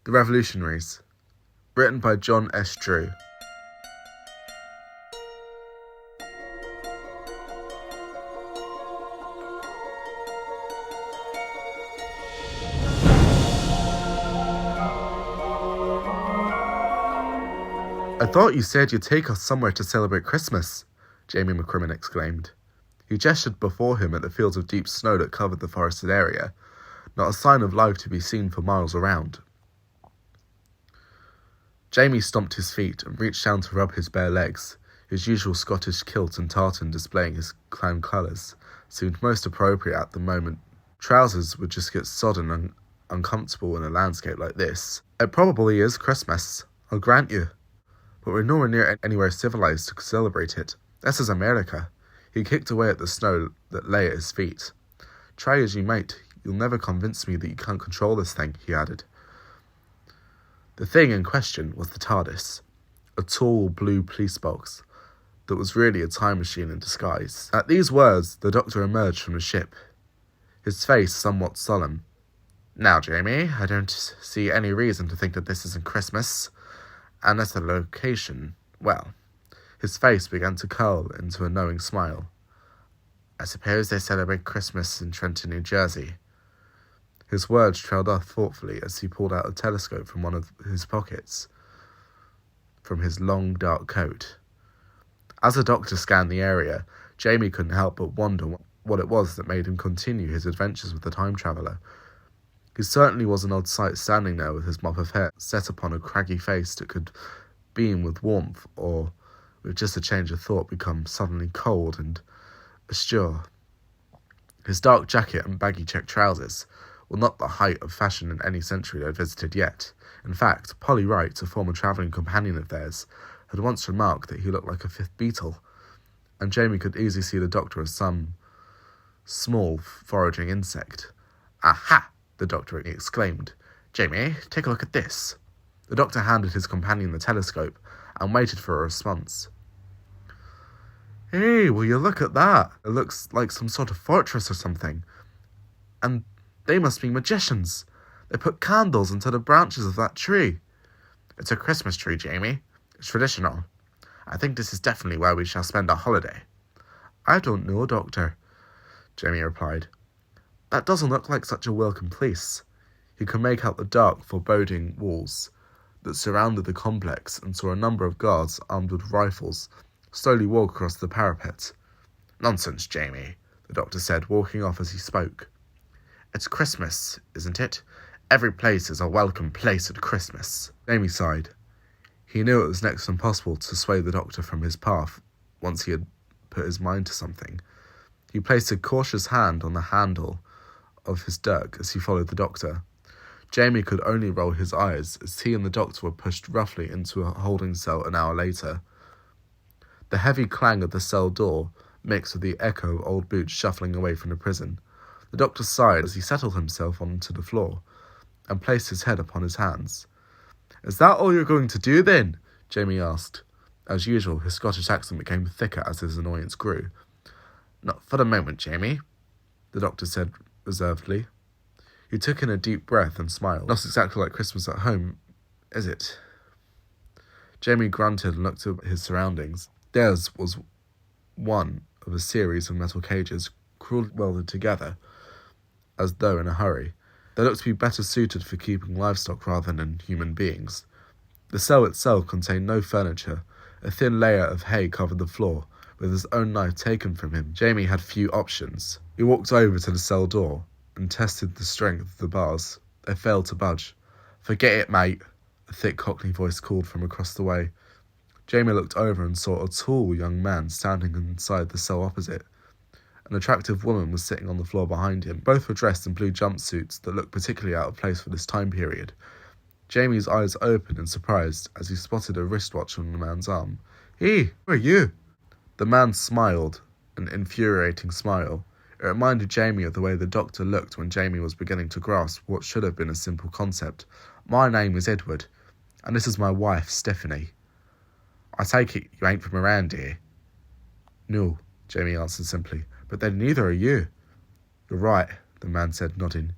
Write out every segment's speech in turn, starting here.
The Revolutionaries, written by John S. Drew. "I thought you said you'd take us somewhere to celebrate Christmas," Jamie Merriment exclaimed. He gestured before him at the fields of deep snow that covered the forested area, not a sign of life to be seen for miles around. Jamie stomped his feet and reached down to rub his bare legs. His usual Scottish kilt and tartan displaying his clan colours seemed most appropriate at the moment. Trousers would just get sodden and uncomfortable in a landscape like this. "It probably is Christmas, I'll grant you, but we're nowhere near anywhere civilized to celebrate it. This is America." He kicked away at the snow that lay at his feet. "Try as you might, you'll never convince me that you can't control this thing," he added. The thing in question was the TARDIS, a tall blue police box that was really a time machine in disguise. At these words, the Doctor emerged from the ship, his face somewhat solemn. "Now, Jamie, I don't see any reason to think that this isn't Christmas. And as the location, well..." His face began to curl into a knowing smile. "I suppose they celebrate Christmas in Trenton, New Jersey." His words trailed off thoughtfully as he pulled out a telescope from one of his pockets from his long, dark coat. As the Doctor scanned the area, Jamie couldn't help but wonder what it was that made him continue his adventures with the time traveller. He certainly was an odd sight standing there with his mop of hair set upon a craggy face that could beam with warmth or, with just a change of thought, become suddenly cold and austere. His dark jacket and baggy check trousers were not the height of fashion in any century they'd visited yet. In fact, Polly Wright, a former travelling companion of theirs, had once remarked that he looked like a fifth Beatle, and Jamie could easily see the Doctor as some small foraging insect. "Aha!" the Doctor exclaimed. "Jamie, take a look at this." The Doctor handed his companion the telescope and waited for a response. "Hey, will you look at that? It looks like some sort of fortress or something. And they must be magicians. They put candles into the branches of that tree." "It's a Christmas tree, Jamie. It's traditional. I think this is definitely where we shall spend our holiday." "I don't know, Doctor," Jamie replied. "That doesn't look like such a welcome place." He could make out the dark, foreboding walls that surrounded the complex and saw a number of guards armed with rifles slowly walk across the parapet. "Nonsense, Jamie," the Doctor said, walking off as he spoke. "It's Christmas, isn't it? Every place is a welcome place at Christmas." Jamie sighed. He knew it was next to impossible to sway the Doctor from his path once he had put his mind to something. He placed a cautious hand on the handle of his dirk as he followed the Doctor. Jamie could only roll his eyes as he and the Doctor were pushed roughly into a holding cell an hour later. The heavy clang of the cell door mixed with the echo of old boots shuffling away from the prison. The Doctor sighed as he settled himself onto the floor and placed his head upon his hands. "Is that all you're going to do, then?" Jamie asked. As usual, his Scottish accent became thicker as his annoyance grew. "Not for the moment, Jamie," the Doctor said reservedly. He took in a deep breath and smiled. "Not exactly like Christmas at home, is it?" Jamie grunted and looked at his surroundings. Theirs was one of a series of metal cages, crudely welded together, as though in a hurry. They looked to be better suited for keeping livestock rather than human beings. The cell itself contained no furniture. A thin layer of hay covered the floor. With his own knife taken from him, Jamie had few options. He walked over to the cell door and tested the strength of the bars. They failed to budge. "Forget it, mate," a thick Cockney voice called from across the way. Jamie looked over and saw a tall young man standing inside the cell opposite. An attractive woman was sitting on the floor behind him. Both were dressed in blue jumpsuits that looked particularly out of place for this time period. Jamie's eyes opened in surprise as he spotted a wristwatch on the man's arm. "Hey, who are you?" The man smiled, an infuriating smile. It reminded Jamie of the way the Doctor looked when Jamie was beginning to grasp what should have been a simple concept. "My name is Edward, and this is my wife, Stephanie. I take it you ain't from around here?" "No," Jamie answered simply. "But then neither are you." "You're right," the man said, nodding.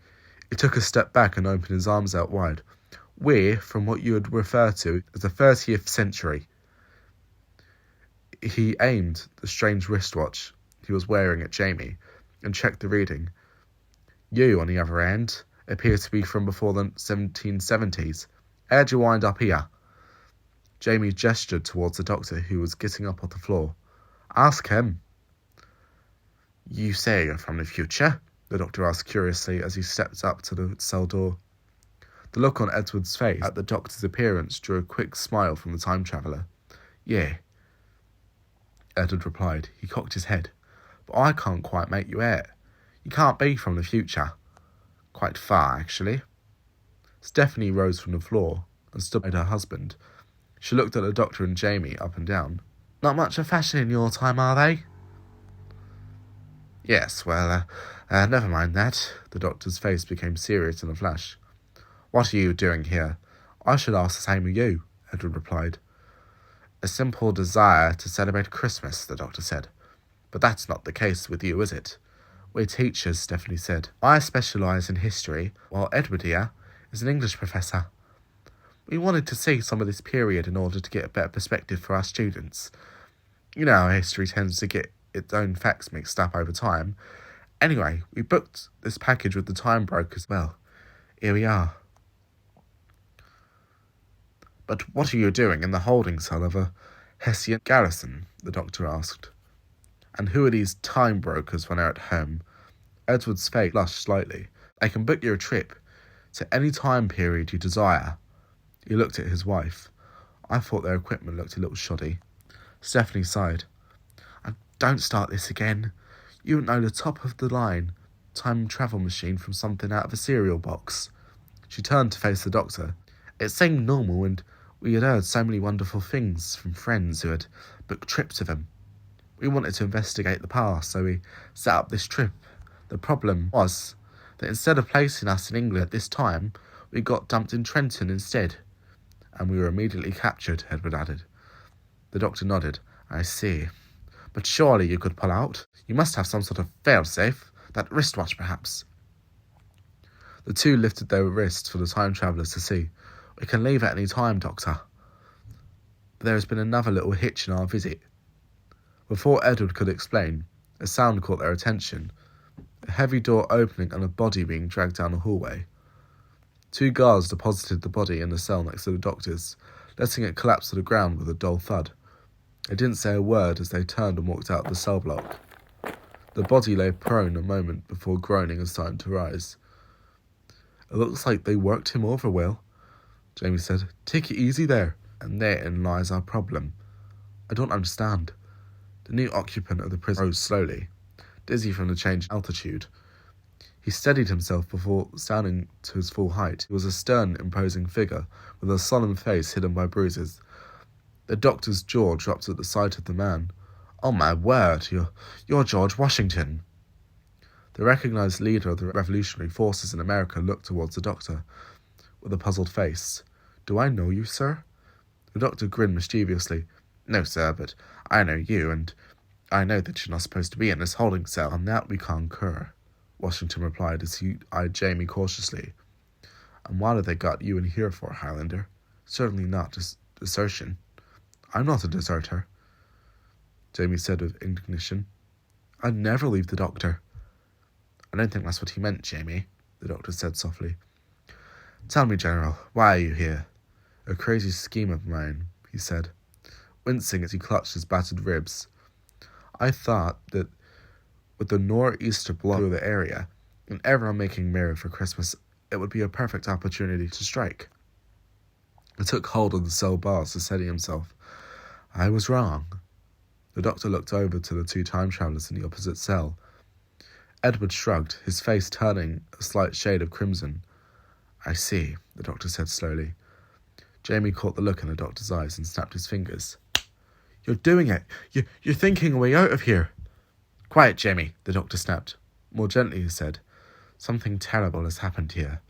He took a step back and opened his arms out wide. We're from what you would refer to as the 30th century. He aimed the strange wristwatch he was wearing at Jamie and checked the reading. You, on the other end, appear to be from before the 1770s. How'd you wind up here? Jamie gestured towards the doctor, who was getting up off the floor. Ask him. You say you're from the future? The doctor asked curiously as he stepped up to the cell door. The look on Edward's face at the doctor's appearance drew a quick smile from the time traveller. Yeah, Edward replied. He cocked his head. But I can't quite make you out. You can't be from the future. Quite far, actually. Stephanie rose from the floor and stood by her husband. She looked at the doctor and Jamie up and down. Not much of fashion in your time, are they? Yes, well, never mind that. The doctor's face became serious in a flash. What are you doing here? I should ask the same of you, Edward replied. A simple desire to celebrate Christmas, the doctor said. But that's not the case with you, is it? We're teachers, Stephanie said. I specialise in history, while Edward here is an English professor. We wanted to see some of this period in order to get a better perspective for our students. You know how history tends to get its own facts mixed up over time. Anyway, we booked this package with the time broker as well. Here we are. But what are you doing in the holding cell of a Hessian garrison? The doctor asked. And who are these time brokers when they're at home? Edward's face flushed slightly. I can book you a trip to any time period you desire. He looked at his wife. I thought their equipment looked a little shoddy. Stephanie sighed. And don't start this again. You wouldn't know the top of the line time travel machine from something out of a cereal box. She turned to face the doctor. It seemed normal, and we had heard so many wonderful things from friends who had booked trips with him. We wanted to investigate the past, so we set up this trip. The problem was that instead of placing us in England at this time, we got dumped in Trenton instead. And we were immediately captured, Edward added. The doctor nodded. I see. But surely you could pull out. You must have some sort of fail-safe. That wristwatch, perhaps. The two lifted their wrists for the time travellers to see. We can leave at any time, Doctor. But there has been another little hitch in our visit. Before Edward could explain, a sound caught their attention. A heavy door opening and a body being dragged down the hallway. Two guards deposited the body in the cell next to the doctor's, letting it collapse to the ground with a dull thud. They didn't say a word as they turned and walked out the cell block. The body lay prone a moment before groaning and starting to rise. It looks like they worked him over well, Jamie said. Take it easy there. And therein lies our problem. I don't understand. The new occupant of the prison rose slowly, dizzy from the change in altitude. He steadied himself before standing to his full height. He was a stern, imposing figure, with a solemn face hidden by bruises. The doctor's jaw dropped at the sight of the man. Oh my word, you're George Washington. The recognized leader of the Revolutionary forces in America looked towards the doctor, with a puzzled face. Do I know you, sir? The doctor grinned mischievously. No, sir, but I know you, and I know that you're not supposed to be in this holding cell. On that we concur, Washington replied as he eyed Jamie cautiously. And what have they got you in here for, Highlander? Certainly not desertion. I'm not a deserter, Jamie said with indignation. I'd never leave the doctor. I don't think that's what he meant, Jamie, the doctor said softly. Tell me, General, why are you here? A crazy scheme of mine, he said, wincing as he clutched his battered ribs. I thought that with the nor'easter blowing through the area, and everyone making merry for Christmas, it would be a perfect opportunity to strike. He took hold of the cell bars to steady himself. I was wrong. The doctor looked over to the two time travellers in the opposite cell. Edward shrugged, his face turning a slight shade of crimson. I see, the doctor said slowly. Jamie caught the look in the doctor's eyes and snapped his fingers. You're doing it! You're thinking a way out of here! Quiet, Jamie, the doctor snapped. More gently, he said. Something terrible has happened here.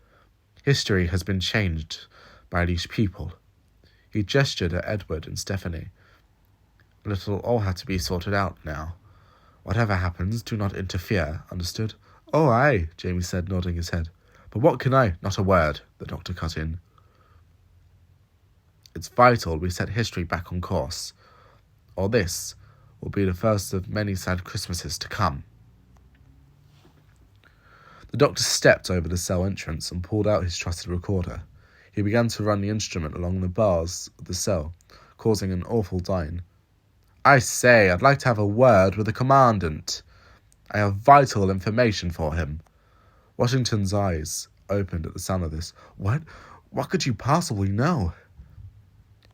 History has been changed by these people. He gestured at Edward and Stephanie. It'll all have to be sorted out now. Whatever happens, do not interfere, understood? Oh, aye, Jamie said, nodding his head. But what can I? Not a word, the doctor cut in. It's vital we set history back on course, or this will be the first of many sad Christmases to come. The doctor stepped over the cell entrance and pulled out his trusted recorder. He began to run the instrument along the bars of the cell, causing an awful din. "I say, I'd like to have a word with the Commandant. I have vital information for him." Washington's eyes opened at the sound of this. What? What could you possibly know?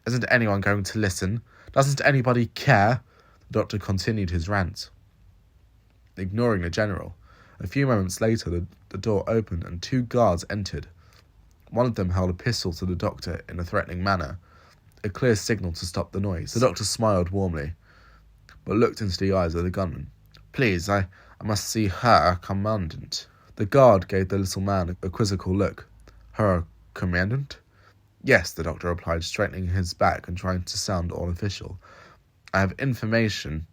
"Isn't anyone going to listen? Doesn't anybody care?" The doctor continued his rant, ignoring the general. A few moments later, the door opened and 2 guards entered. One of them held a pistol to the doctor in a threatening manner, a clear signal to stop the noise. The doctor smiled warmly, but looked into the eyes of the gunman. "Please, I must see her Commandant." The guard gave the little man a quizzical look. "Her Commandant?" "Yes," the doctor replied, straightening his back and trying to sound all official. "I have information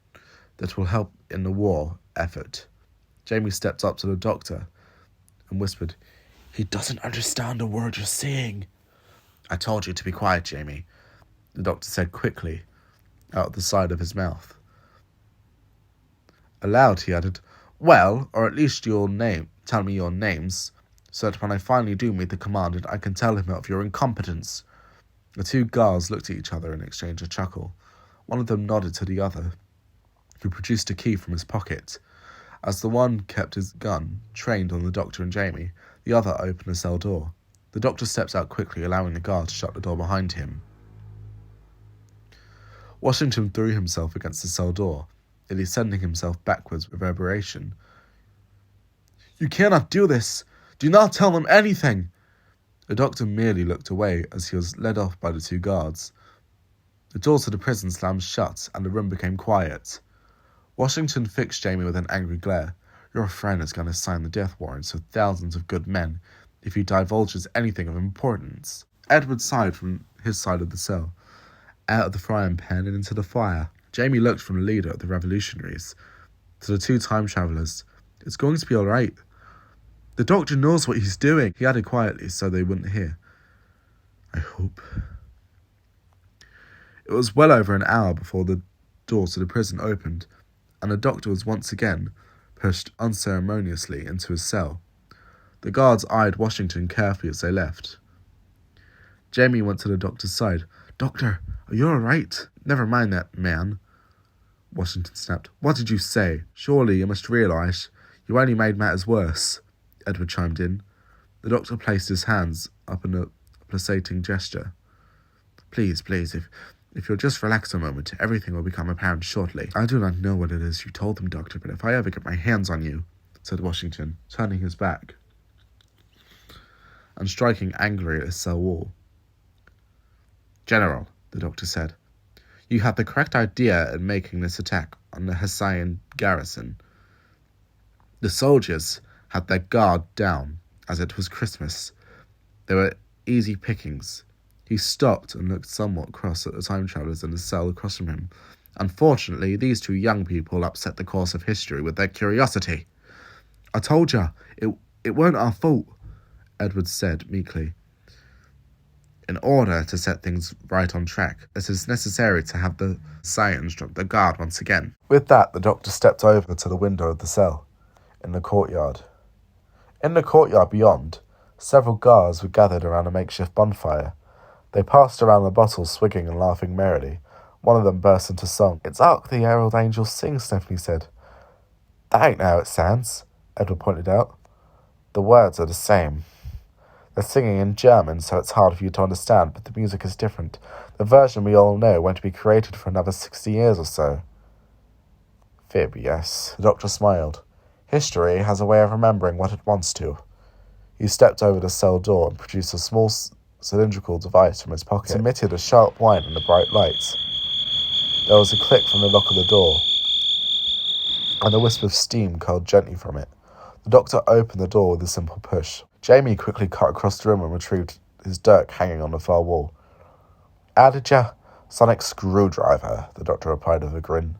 that will help in the war effort." Jamie stepped up to the doctor and whispered, "He doesn't understand a word you're saying." "I told you to be quiet, Jamie," the doctor said quickly, out of the side of his mouth. Aloud, he added, "Well, or at least tell me your names, so that when I finally do meet the Commandant, I can tell him of your incompetence." The 2 guards looked at each other and exchanged a chuckle. One of them nodded to the other, who produced a key from his pocket. As the one kept his gun trained on the doctor and Jamie, the other opened the cell door. The doctor stepped out quickly, allowing the guard to shut the door behind him. Washington threw himself against the cell door, nearly sending himself backwards with reverberation. "You cannot do this! Do not tell them anything!" The doctor merely looked away as he was led off by the 2 guards. The door to the prison slammed shut, and the room became quiet. Washington fixed Jamie with an angry glare. "Your friend is going to sign the death warrants of thousands of good men if he divulges anything of importance." Edward sighed from his side of the cell, out of the frying pan and into the fire. Jamie looked from the leader of the Revolutionaries to the 2 time-travellers. "It's going to be all right. The doctor knows what he's doing," he added quietly so they wouldn't hear. "I hope." It was well over an hour before the door to the prison opened, and the doctor was once again pushed unceremoniously into his cell. The guards eyed Washington carefully as they left. Jamie went to the doctor's side. "Doctor, are you all right?" "Never mind that, man," Washington snapped. "What did you say? Surely you must realise you only made matters worse," Edward chimed in. The doctor placed his hands up in a placating gesture. Please, if you'll just relax a moment, everything will become apparent shortly." "I do not know what it is you told them, Doctor, but if I ever get my hands on you," said Washington, turning his back and striking angrily at his cell wall. "General," the doctor said, "you had the correct idea in making this attack on the Hessian garrison. The soldiers had their guard down, as it was Christmas. They were easy pickings." He stopped and looked somewhat cross at the time-travellers in the cell across from him. "Unfortunately, these 2 young people upset the course of history with their curiosity." "I told you, it weren't our fault," Edward said meekly. "In order to set things right on track, it is necessary to have the Sire instruct the guard once again." With that, the doctor stepped over to the window of the cell, in the courtyard. In the courtyard beyond, several guards were gathered around a makeshift bonfire. They passed around the bottle, swigging and laughing merrily. One of them burst into song. "It's 'Ark the Herald Angels Sing,'" Stephanie said. "That ain't how it sounds," Edward pointed out. "The words are the same. They're singing in German, so it's hard for you to understand, but the music is different. The version we all know won't be created for another 60 years or so." "Fib, yes." The doctor smiled. "History has a way of remembering what it wants to." He stepped over the cell door and produced a small cylindrical device from his pocket. It emitted a sharp whine in the bright light. There was a click from the lock of the door, and a wisp of steam curled gently from it. The doctor opened the door with a simple push. Jamie quickly cut across the room and retrieved his dirk hanging on the far wall. "How did ya? Sonic screwdriver," the doctor replied with a grin.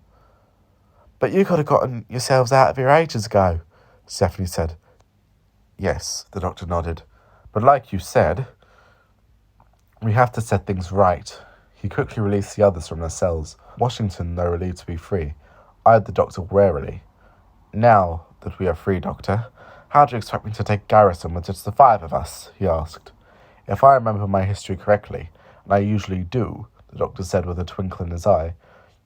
"But you could have gotten yourselves out of here ages ago," Stephanie said. "Yes," the doctor nodded. "But like you said, We have to set things right. He quickly released the others from their cells. Washington, though relieved to be free, eyed the doctor warily. Now that we are free, Doctor, how do you expect me to take garrison with just the 5 of us? He asked. If I remember my history correctly, and I usually do, the doctor said with a twinkle in his eye,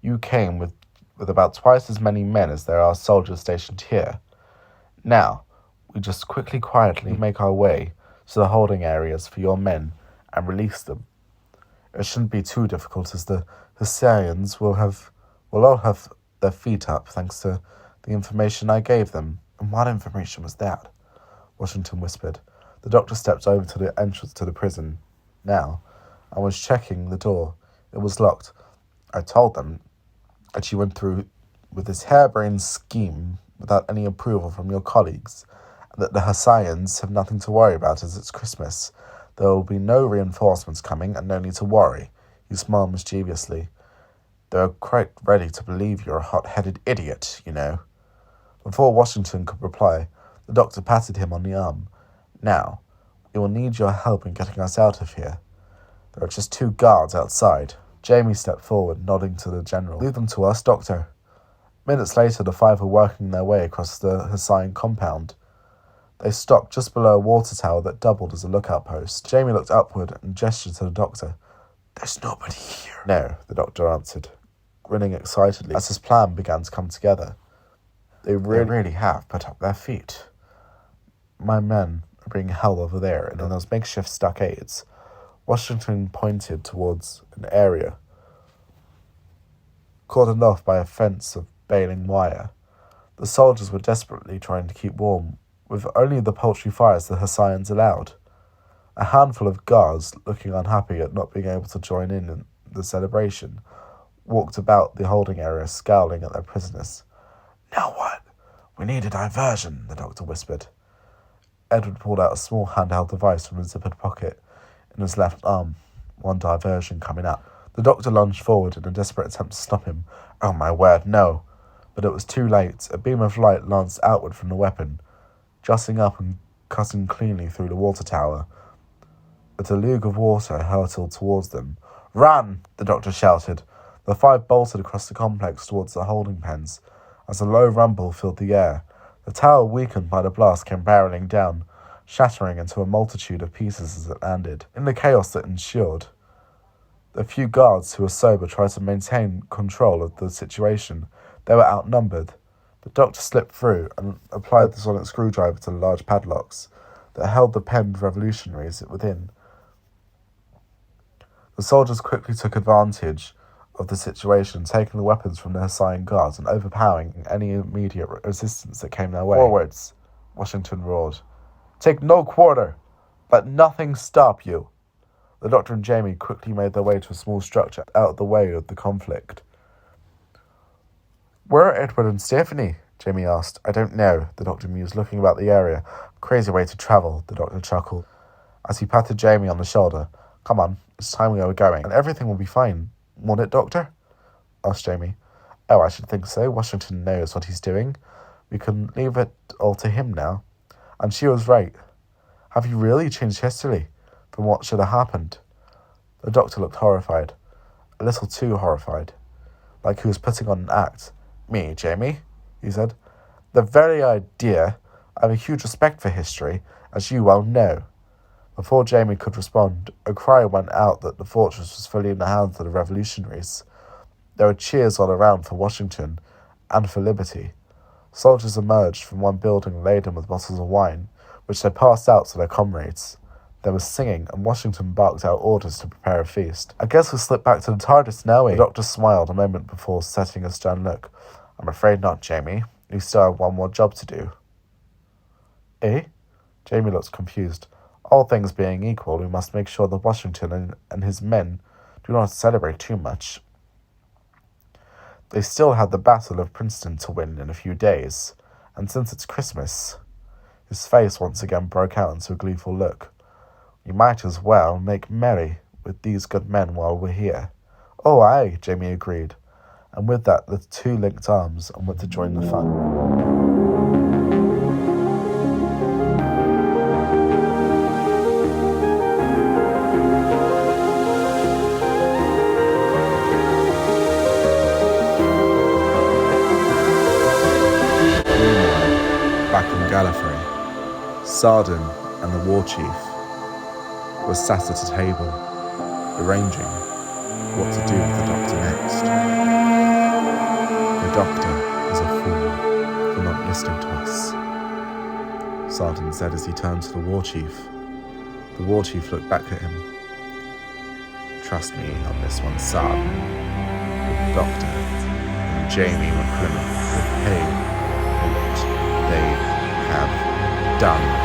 you came with about twice as many men as there are soldiers stationed here. Now, we just quietly make our way to the holding areas for your men and release them. It shouldn't be too difficult, as the Hessians will all have their feet up thanks to the information I gave them. And what information was that? Washington whispered. The doctor stepped over to the entrance to the prison now and was checking the door. It was locked. I told them that you went through with this harebrained scheme without any approval from your colleagues, and that the Hessians have nothing to worry about as it's Christmas. There will be no reinforcements coming and no need to worry. He smiled mischievously. They're quite ready to believe you're a hot-headed idiot, you know. Before Washington could reply, the doctor patted him on the arm. Now, we will need your help in getting us out of here. There are just 2 guards outside. Jamie stepped forward, nodding to the general. Leave them to us, Doctor. Minutes later, the 5 were working their way across the Hessian compound. They stopped just below a water tower that doubled as a lookout post. Jamie looked upward and gestured to the doctor. There's nobody here. No, the doctor answered, grinning excitedly as his plan began to come together. They really have put up their feet. My men are being held over there in those makeshift stockades. Washington pointed towards an area cordoned off by a fence of baling wire. The soldiers were desperately trying to keep warm, with only the paltry fires the Hessians allowed. A handful of guards, looking unhappy at not being able to join in the celebration, walked about the holding area, scowling at their prisoners. Now what? We need a diversion, the doctor whispered. Edward pulled out a small handheld device from his zippered pocket in his left arm. One diversion coming up. The doctor lunged forward in a desperate attempt to stop him. Oh my word, no! But it was too late. A beam of light lanced outward from the weapon, jutting up and cutting cleanly through the water tower. A deluge of water hurtled towards them. Run! The doctor shouted. The 5 bolted across the complex towards the holding pens, as a low rumble filled the air. The tower, weakened by the blast, came barreling down, shattering into a multitude of pieces as it landed. In the chaos that ensued, the few guards who were sober tried to maintain control of the situation. They were outnumbered. The doctor slipped through and applied the sonic screwdriver to the large padlocks that held the penned revolutionaries within. The soldiers quickly took advantage of the situation, taking the weapons from the Hessian guards and overpowering any immediate resistance that came their way. Forwards, Washington roared. Take no quarter. Let nothing stop you. The doctor and Jamie quickly made their way to a small structure out of the way of the conflict. Where are Edward and Stephanie? Jamie asked. I don't know, the doctor mused, looking about the area. Crazy way to travel, the doctor chuckled, as he patted Jamie on the shoulder. Come on, it's time we were going, and everything will be fine. Won't it, Doctor? Asked Jamie. Oh, I should think so. Washington knows what he's doing. We can leave it all to him now. And she was right. Have you really changed history from what should have happened? The doctor looked horrified. A little too horrified. Like he was putting on an act. Me, Jamie, he said. The very idea. I have a huge respect for history, as you well know. Before Jamie could respond, a cry went out that the fortress was fully in the hands of the Revolutionaries. There were cheers all around for Washington and for liberty. Soldiers emerged from one building laden with bottles of wine, which they passed out to their comrades. There was singing, and Washington barked out orders to prepare a feast. I guess we'll slip back to the TARDIS now, eh? The doctor smiled a moment before setting a stern look. I'm afraid not, Jamie. You still have one more job to do. Eh? Jamie looked confused. All things being equal, we must make sure that Washington and his men do not celebrate too much. They still have the Battle of Princeton to win in a few days, and since it's Christmas... His face once again broke out into a gleeful look. We might as well make merry with these good men while we're here. Oh, aye, Jamie agreed, and with that the 2 linked arms and went to join the fun. Sardin and the war chief were sat at a table, arranging what to do with the doctor next. The doctor is a fool for not listening to us, Sardin said as he turned to the war chief. The war chief looked back at him. Trust me on this one, Sardin. The doctor and Jamie McCrimmon will pay for what they have done.